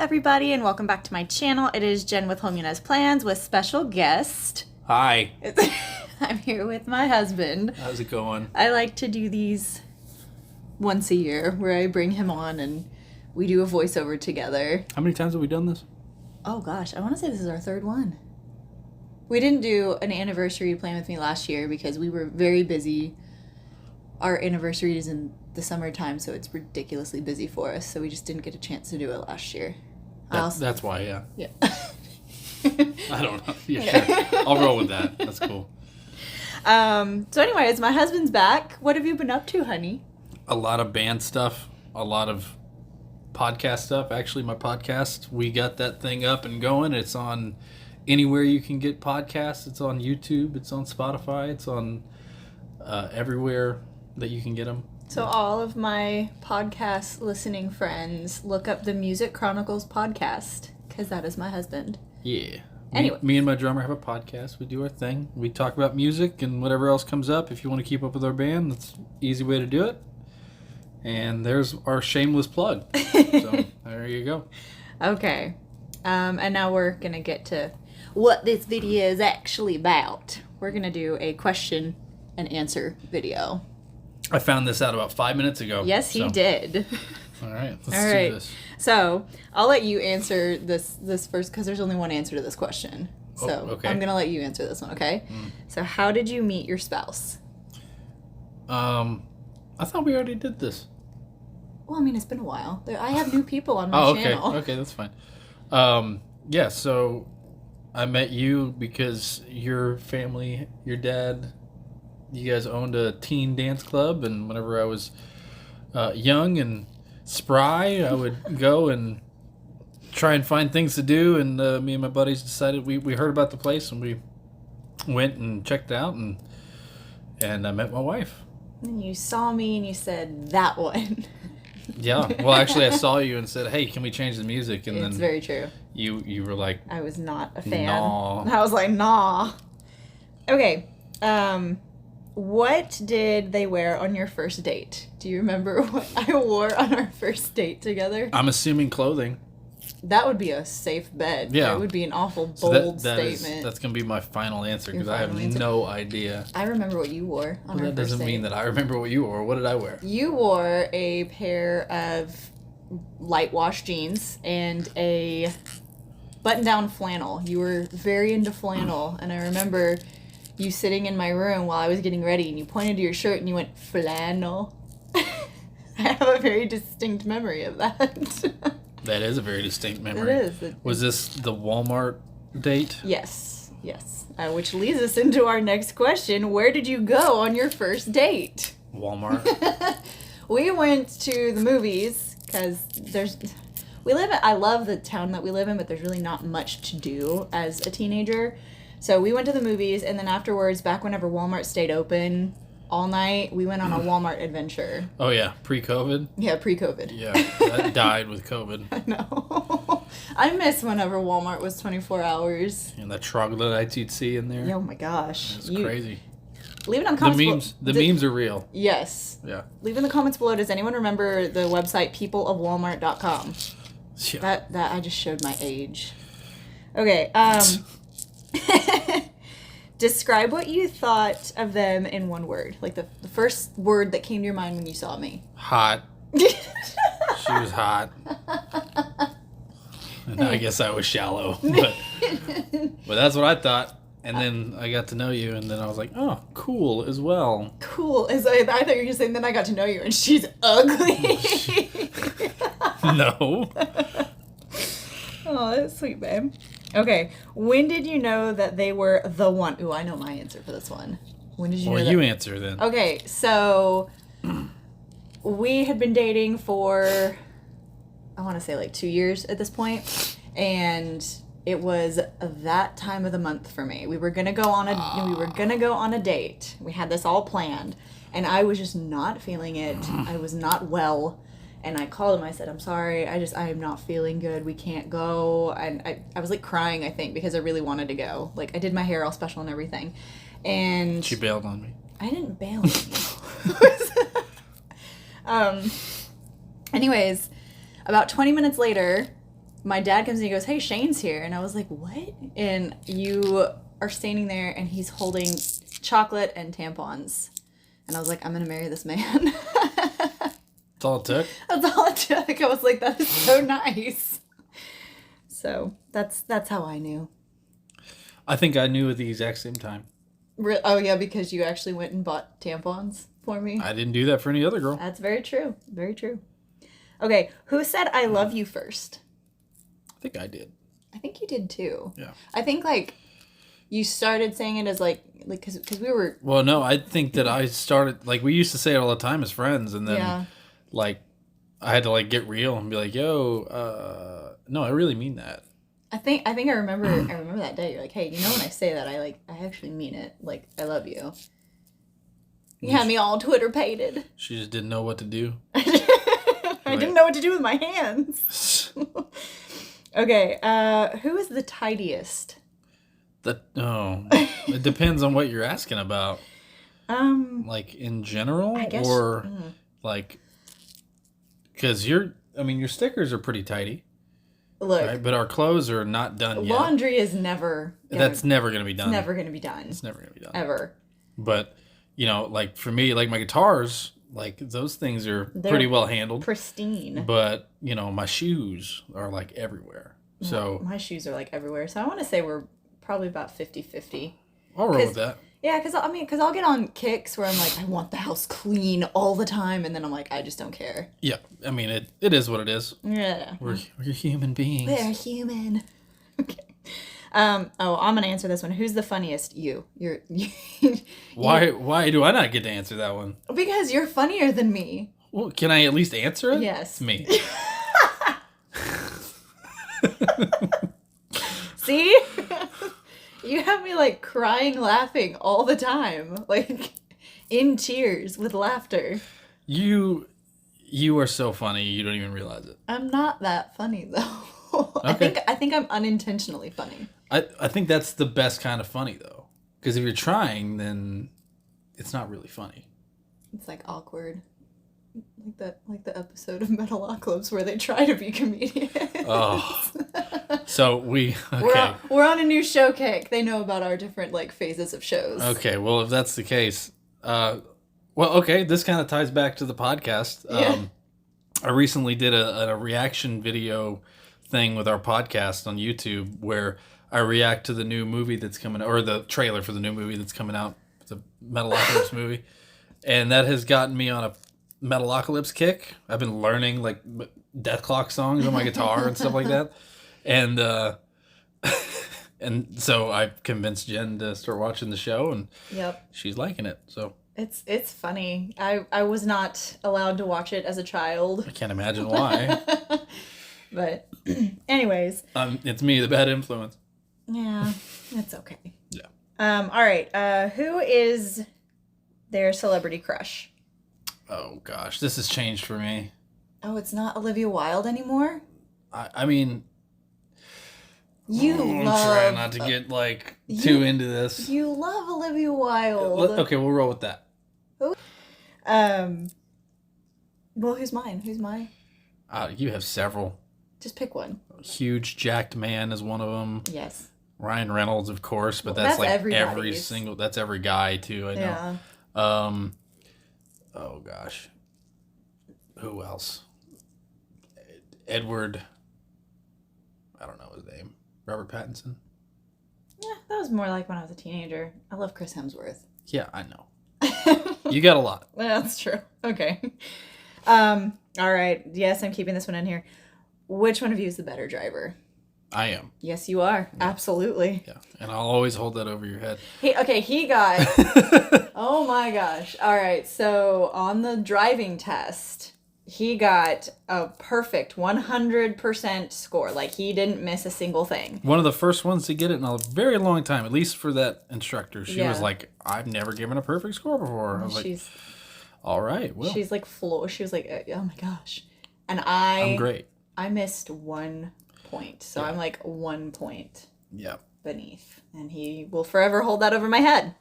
everybody, and welcome back to my channel. It is Jen with Home Unez Plans with special guest. Hi. I'm here with my husband. How's it going? I like to do these once a year where I bring him on and we do a voiceover together. How many times have we done this? Oh gosh, I want to say this is our third one. We didn't do an anniversary plan with me last year because we were very busy. Our anniversary is in the summertime, so it's ridiculously busy for us, so we just didn't get a chance to do it last year. That's why, yeah. Yeah. I don't know. Yeah, sure. I'll roll with that. That's cool. So anyways, my husband's back. What have you been up to, honey? A lot of band stuff, a lot of podcast stuff. Actually, my podcast, we got that thing up and going. It's on anywhere you can get podcasts. It's on YouTube. It's on Spotify. It's on everywhere that you can get them. So all of my podcast listening friends, look up the Music Chronicles podcast, because that is my husband. Yeah. Anyway. Me and my drummer have a podcast. We do our thing. We talk about music and whatever else comes up. If you want to keep up with our band, that's an easy way to do it. And there's our shameless plug. So there you go. Okay. And now we're going to get to what this video is actually about. We're going to do a question and answer video. I found this out about 5 minutes ago. Yes, he did. All right, let's do this. So I'll let you answer this first because there's only one answer to this question. So okay. I'm going to let you answer this one, okay? So how did you meet your spouse? I thought we already did this. Well, I mean, it's been a while. I have new people on my channel. Okay, that's fine. Yeah, so I met you because your family, your dad, you guys owned a teen dance club, and whenever I was young and spry, I would go and try and find things to do, and me and my buddies decided, we heard about the place, and we went and checked it out, and I met my wife. And you saw me, and you said, that one. Yeah, well, actually, I saw you and said, hey, can we change the music? And it's very true. You were like... I was not a fan. Nah. I was like, nah. Okay, what did they wear on your first date? Do you remember what I wore on our first date together? I'm assuming clothing. That would be a safe bet. Yeah. That would be an awful bold statement. That's going to be my final answer because I have no idea. I remember what you wore on our first date. That doesn't mean that I remember what you wore. What did I wear? You wore a pair of light wash jeans and a button-down flannel. You were very into flannel, and I remember you sitting in my room while I was getting ready, and you pointed to your shirt and you went, flannel. I have a very distinct memory of that. That is a very distinct memory. It is. Was this the Walmart date? Yes. Which leads us into our next question. Where did you go on your first date? Walmart. We went to the movies because I love the town that we live in, but there's really not much to do as a teenager. So we went to the movies, and then afterwards, back whenever Walmart stayed open all night, we went on a Walmart adventure. Oh, yeah. Pre-COVID? Yeah, pre-COVID. Yeah, that died with COVID. I know. I miss whenever Walmart was 24 hours. And the troglodytes you'd see in there. Oh, my gosh. It's crazy. Leave it on comments. The memes are real. Yes. Yeah. Leave in the comments below. Does anyone remember the website peopleofwalmart.com? Yeah. That I just showed my age. Okay. Describe what you thought of them in one word. Like the first word that came to your mind when you saw me. Hot. She was hot. And I guess I was shallow. But that's what I thought. And then I got to know you, and then I was like, oh, cool as well. Cool. I thought you were going to say, and then I got to know you, and she's ugly. No. Oh, that's sweet, babe. Okay, when did you know that they were the one? Ooh, I know my answer for this one. When did you know that? You answer then. Okay, so we had been dating for, I want to say like 2 years at this point, and it was that time of the month for me. We were gonna go on a date. We had this all planned, and I was just not feeling it. I was not well. And I called him. I said, I'm sorry. I am not feeling good. We can't go. And I was like crying, I think, because I really wanted to go. Like, I did my hair all special and everything. And she bailed on me. I didn't bail on you. Anyways, about 20 minutes later, my dad comes in and he goes, "Hey, Shane's here." And I was like, "What?" And you are standing there and he's holding chocolate and tampons. And I was like, "I'm going to marry this man." That's all it took? That's all it took. I was like, that is so nice. So that's how I knew. I think I knew at the exact same time. Oh, yeah, because you actually went and bought tampons for me. I didn't do that for any other girl. That's very true. Very true. Okay, who said "I love you" first? I think I did. I think you did too. Yeah. I think like you started saying it as like because we were. Well, no, I think that I started like we used to say it all the time as friends, and then like I had to like get real and be like, "Yo, no, I really mean that." I think I remember that day. You're like, "Hey, you know when I say that, I actually mean it. Like, I love you." You had me all Twitter pated. She just didn't know what to do. I didn't know what to do with my hands. Okay, who is the tidiest? It depends on what you're asking about. Like in general, I guess, or like, because your stickers are pretty tidy. Look, right? But our clothes are not done yet. Laundry is never. That's never gonna be done. It's never gonna be done. It's never gonna be done Ever. But like for me, like my guitars, like those things are pretty well handled, pristine. But my shoes are like everywhere. So my shoes are like everywhere. So I want to say we're probably about 50-50. I'll roll with that. Yeah, because I'll get on kicks where I'm like, I want the house clean all the time, and then I'm like, I just don't care. Yeah, I mean it is what it is. Yeah, we're human beings. We're human. Okay. I'm gonna answer this one. Who's the funniest? You. Why do I not get to answer that one? Because you're funnier than me. Well, can I at least answer it? Yes. It's me. See? You have me like crying, laughing all the time, like in tears with laughter. You are so funny. You don't even realize it. I'm not that funny though. Okay. I think I'm unintentionally funny. I think that's the best kind of funny though, because if you're trying, then it's not really funny. It's like awkward, like the episode of Metalocalypse where they try to be comedians. Oh, so okay. We're on a new show kick. They know about our different like phases of shows. Okay, well if that's the case, this kind of ties back to the podcast. Yeah. I recently did a reaction video thing with our podcast on YouTube where I react to the new movie that's coming, or the trailer for the new movie that's coming out, the Metalocalypse movie, and that has gotten me on a Metalocalypse kick. I've been learning like Death Clock songs on my guitar and stuff like that, and and so I convinced Jen to start watching the show, and she's liking it. So it's funny. I was not allowed to watch it as a child. I can't imagine why. But anyways, it's me, the bad influence. Yeah, it's okay. Yeah. All right. Who is their celebrity crush? Oh gosh, this has changed for me. Oh, it's not Olivia Wilde anymore? I mean, I'm trying not to get like too into this. You love Olivia Wilde. Okay, we'll roll with that. Who? Well, who's mine? You have several. Just pick one. Huge jacked man is one of them. Yes. Ryan Reynolds, of course, but that's like everybody's. that's every guy too, I know. Yeah. Oh gosh. Who else? Edward, I don't know his name. Robert Pattinson? Yeah, that was more like when I was a teenager. I love Chris Hemsworth. Yeah, I know. You got a lot. Well, that's true. Okay. All right. Yes, I'm keeping this one in here. Which one of you is the better driver? I am. Yes, you are. Yeah. Absolutely. Yeah, and I'll always hold that over your head. He got... Oh my gosh. All right, so on the driving test, he got a perfect 100% score. Like, he didn't miss a single thing. One of the first ones to get it in a very long time, at least for that instructor. She was like, I've never given a perfect score before. I was like, all right, well. She's like, she was like, oh my gosh. And I'm great. I missed 1 point, so I'm like 1 point beneath. And he will forever hold that over my head.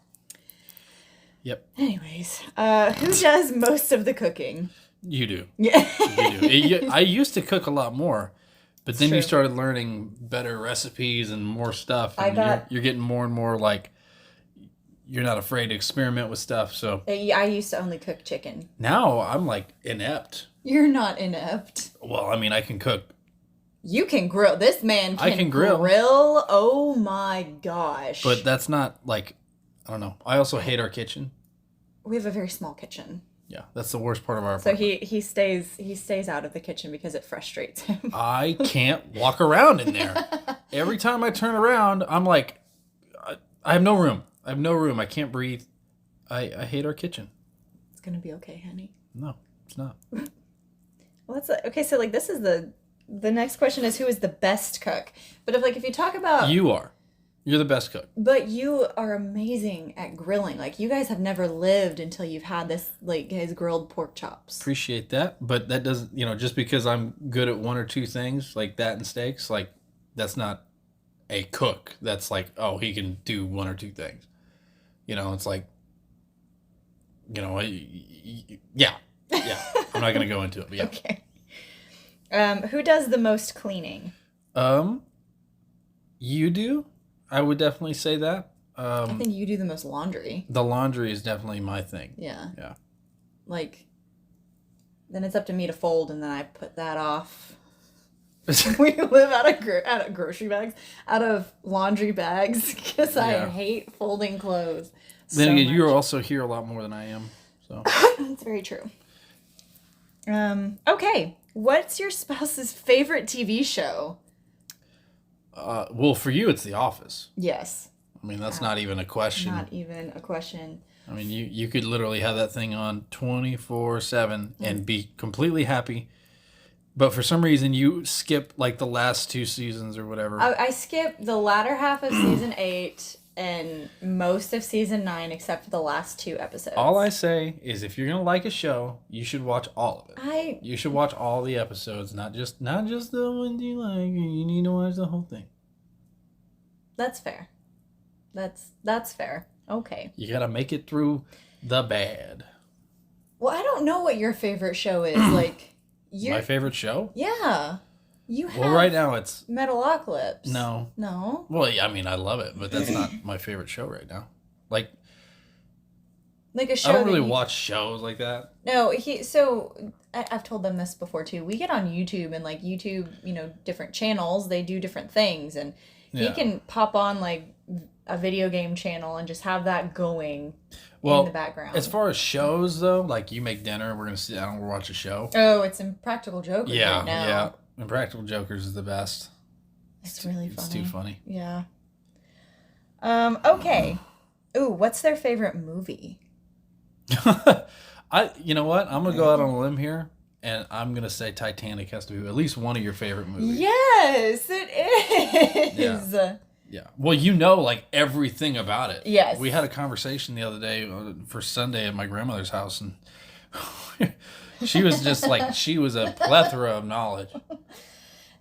Yep. Anyways, who does most of the cooking? You do. Yeah. You do. I used to cook a lot more, But then you started learning better recipes and more stuff. And you're getting more and more like, you're not afraid to experiment with stuff. So I used to only cook chicken. Now I'm like inept. You're not inept. Well, I mean, I can cook. You can grill. This man can grill. Oh my gosh. But that's not like, I don't know. I also hate our kitchen. We have a very small kitchen. Yeah, that's the worst part of our apartment. So he stays out of the kitchen because it frustrates him. I can't walk around in there. Every time I turn around, I'm like, I have no room. I can't breathe. I hate our kitchen. It's gonna be okay, honey. No, it's not. Well, that's okay. So like, this is the next question is, who is the best cook? But if you talk about, you're the best cook. But you are amazing at grilling. Like, you guys have never lived until you've had this, like, his grilled pork chops. Appreciate that, but that doesn't, just because I'm good at one or two things like that and steaks, like, that's not a cook. That's like, oh, he can do one or two things. It's like, yeah. I'm not gonna go into it, but yeah. Okay. Who does the most cleaning? You do. I would definitely say that. I think you do the most laundry. The laundry is definitely my thing. Yeah. Yeah. Like, then it's up to me to fold, and then I put that off. We live out of grocery bags, out of laundry bags, because I hate folding clothes. Then again, you're also here a lot more than I am. So that's very true. Okay. What's your spouse's favorite TV show? Well, for you, it's The Office. Yes. I mean, that's not even a question. Not even a question. I mean, you could literally have that thing on 24/7 and be completely happy. But for some reason, you skip like the last 2 seasons or whatever. I skipped the latter half of season 8 and most of season 9, except for the last 2 episodes. All I say is, if you're gonna like a show, you should watch all of it. You should watch all the episodes, not just the ones you like. You need to watch the whole thing. That's fair. That's fair. Okay. You gotta make it through the bad. Well, I don't know what your favorite show is. Like, my favorite show? Yeah. You have. Well, right now it's Metalocalypse. No. Well, yeah, I mean, I love it, but that's not my favorite show right now. Like a show. I don't really watch shows like that. No, So I've told them this before too. We get on YouTube, and like YouTube, different channels, they do different things, and he can pop on like a video game channel and just have that going in the background. As far as shows though, like you make dinner, we're gonna sit down and we'll watch a show. Oh, it's Impractical Jokers right now. Yeah. Impractical Jokers is the best. It's really funny. It's too funny. Yeah. Okay. Ooh, what's their favorite movie? You know what? I'm gonna go out on a limb here, and I'm gonna say Titanic has to be at least one of your favorite movies. Yes, it is. Yeah. Well, like everything about it. Yes. We had a conversation the other day for Sunday at my grandmother's house, and she was just like, she was a plethora of knowledge.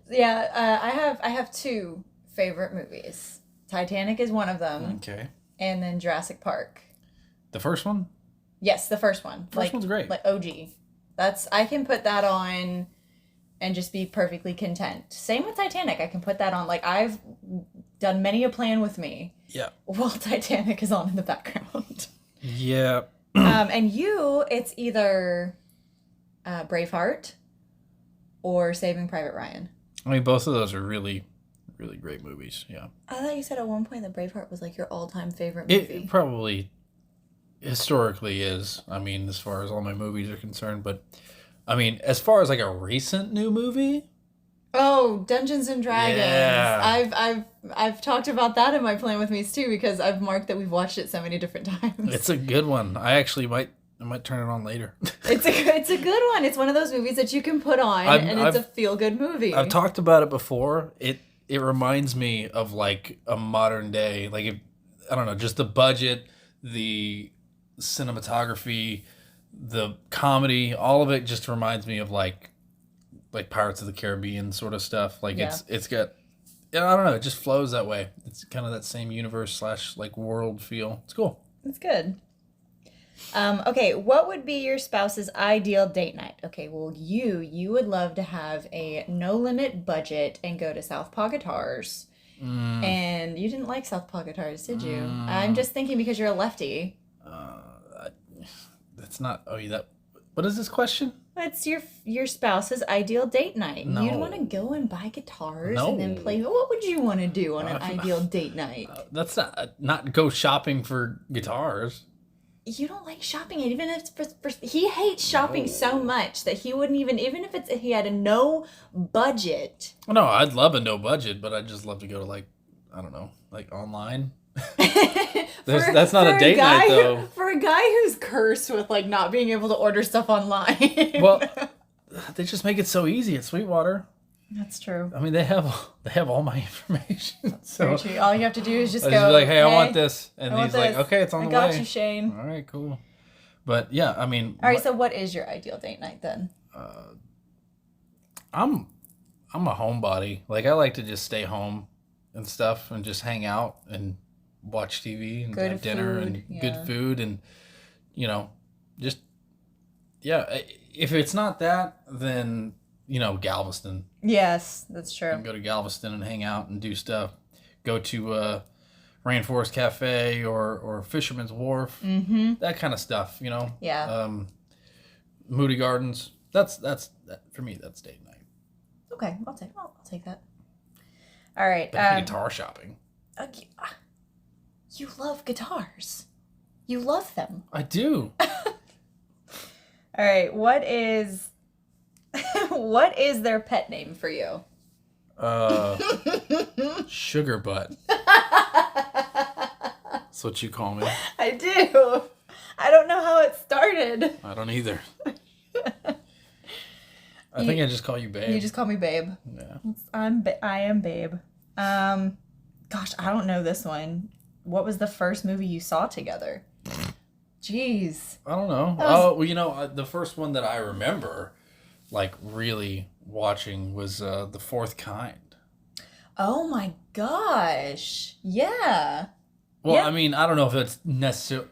Yeah, I have 2 favorite movies. Titanic is one of them. Okay. And then Jurassic Park. The first one? Yes, the first one. First one's great. Like OG. I can put that on and just be perfectly content. Same with Titanic. I can put that on. Like, I've done many a plan with me. Yeah. While Titanic is on in the background. Yeah. And it's either Braveheart or Saving Private Ryan. I mean, both of those are really, really great movies. Yeah. I thought you said at one point that Braveheart was like your all-time favorite movie. It probably historically is. I mean, as far as all my movies are concerned, but I mean, as far as like a recent new movie. Oh, Dungeons and Dragons. Yeah. I've talked about that in my Plan With Me's too, because I've marked that we've watched it so many different times. It's a good one. I actually might turn it on later. It's a good one. It's one of those movies that you can put on, and it's a feel-good movie. I've talked about it before. It reminds me of like a modern day, like I don't know, just the budget, the cinematography, the comedy, all of it just reminds me of like Pirates of the Caribbean sort of stuff. Like it's got, I don't know, it just flows that way. It's kind of that same universe / like world feel. It's cool. It's good. Okay, what would be your spouse's ideal date night? Okay, well, you would love to have a no-limit budget and go to Southpaw Guitars. And you didn't like Southpaw Guitars, did you? I'm just thinking because you're a lefty. That's not... Oh, that... What is this question? It's your spouse's ideal date night. No. You'd want to go and buy guitars No. and then play. What would you want to do on an ideal date night? That's not go shopping for guitars. You don't like shopping, even if it's he hates shopping so much that he wouldn't even if he had a no budget. Well, no, I'd love a no budget, but I'd just love to go to like, I don't know, like online. That's not a date night though. For a guy who's cursed with like not being able to order stuff online. Well, they just make it so easy at Sweetwater. That's true. I mean, they have all my information. So all you have to do is just I go. just be like, hey, I want this, and he's like, this. okay, it's on the way. I got you, Shane. All right, cool. But yeah, I mean, all right. So, what is your ideal date night then? I'm a homebody. Like, I like to just stay home and stuff, and just hang out and watch TV and have dinner and good food, and just If it's not that, then Galveston. Yes, that's true. Go to Galveston and hang out and do stuff. Go to Rainforest Cafe or Fisherman's Wharf. Mm-hmm. That kind of stuff, Yeah. Moody Gardens. That's for me. That's date night. Okay, I'll take that. All right. But guitar shopping. You love guitars. You love them. I do. All right. What is their pet name for you? Sugar Butt. That's what you call me. I do. I don't know how it started. I don't either. I think I just call you Babe. You just call me Babe. Yeah. I am Babe. Gosh, I don't know this one. What was the first movie you saw together? Jeez. I don't know. The first one that I remember, like, really watching was The Fourth Kind. Oh my gosh. Yeah. Well, yeah. I mean, I don't know if it's necessarily...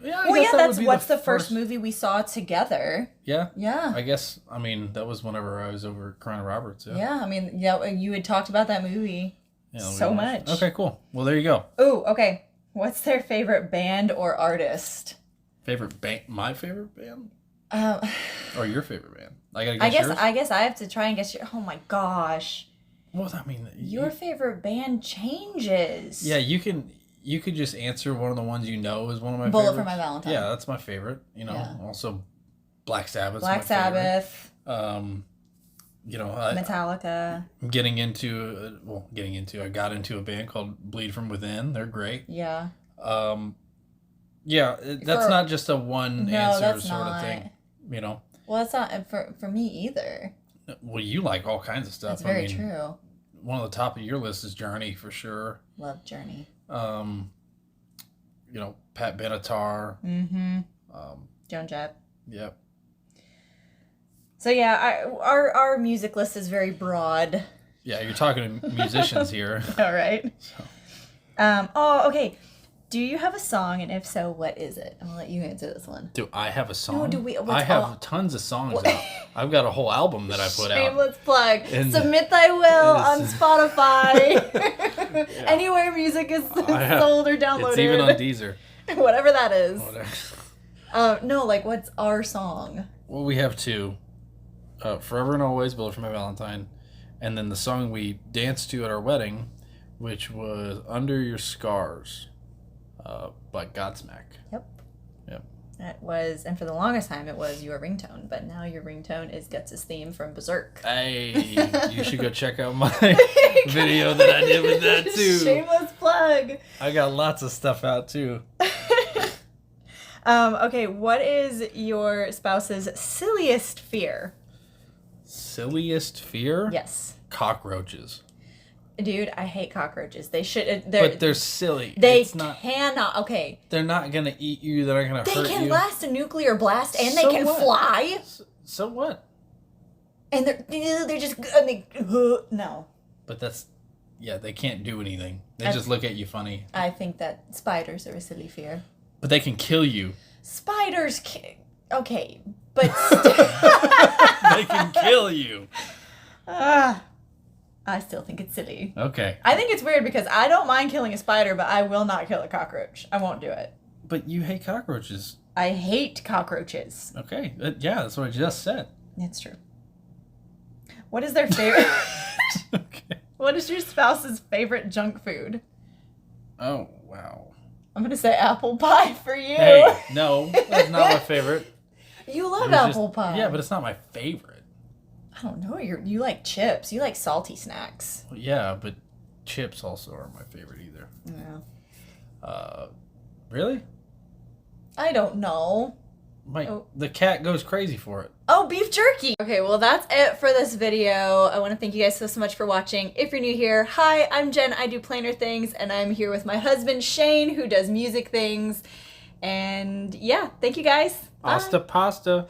What's the first movie we saw together. Yeah? Yeah. I guess, that was whenever I was over at Corona Roberts. Yeah, you had talked about that movie so much. Okay, cool. Well, there you go. Ooh, okay. What's their favorite band or artist? Favorite band? My favorite band? Or your favorite band? I gotta guess yours? I guess I have to try and guess your... Oh my gosh. Well, I mean... Your favorite band changes. Yeah, you could just answer one of the ones is one of my favorites. Bullet for My Valentine. Yeah, that's my favorite. Also Black Sabbath's Black Sabbath. Metallica. I got into a band called Bleed From Within. They're great. Yeah. That's not just a one answer sort of thing. Well, it's not for me either. Well, you like all kinds of stuff. That's very true. One of the top of your list is Journey for sure. Love Journey. Pat Benatar. Mm-hmm. Joan Jett. Yep. So yeah, our music list is very broad. Yeah, you're talking to musicians here. All right. So. Okay. Do you have a song, and if so, what is it? I'm gonna let you answer this one. Do I have a song? No, do we? I have tons of songs out. I've got a whole album that I put out. Shameless plug. Submit thy will on Spotify. Yeah. Anywhere music is sold or downloaded. It's even on Deezer. Whatever that is. No, like, what's our song? Well, we have two. Forever and Always, Bullet for My Valentine. And then the song we danced to at our wedding, which was Under Your Scars. By Godsmack. Yep. Yep. That was, and for the longest time, it was your ringtone, but now your ringtone is Guts' theme from Berserk. Hey, you should go check out my video that I did with that too. Shameless plug. I got lots of stuff out too. Okay, what is your spouse's silliest fear? Silliest fear? Yes. Cockroaches. Dude, I hate cockroaches. They should. But they're silly. They cannot. Okay. They're not gonna eat you. They're not gonna hurt you. They can blast a nuclear blast, and they can fly. So what? And they're just no. But they can't do anything. They just look at you funny. I think that spiders are a silly fear. But they can kill you. Spiders okay, but They can kill you. I still think it's silly. Okay. I think it's weird because I don't mind killing a spider, but I will not kill a cockroach. I won't do it. But you hate cockroaches. I hate cockroaches. Okay. Yeah, that's what I just said. It's true. What is their favorite? Okay. What is your spouse's favorite junk food? Oh, wow. I'm going to say apple pie for you. Hey, no, that's not my favorite. You love It was apple pie. Yeah, but it's not my favorite. I don't know. You like chips. You like salty snacks. Well, yeah, but chips also aren't my favorite either. Yeah. Really? I don't know. The cat goes crazy for it. Oh, beef jerky. Okay, well, that's it for this video. I want to thank you guys so much for watching. If you're new here, hi, I'm Jen. I do planner things, and I'm here with my husband, Shane, who does music things. And yeah, thank you guys. Bye. Pasta pasta.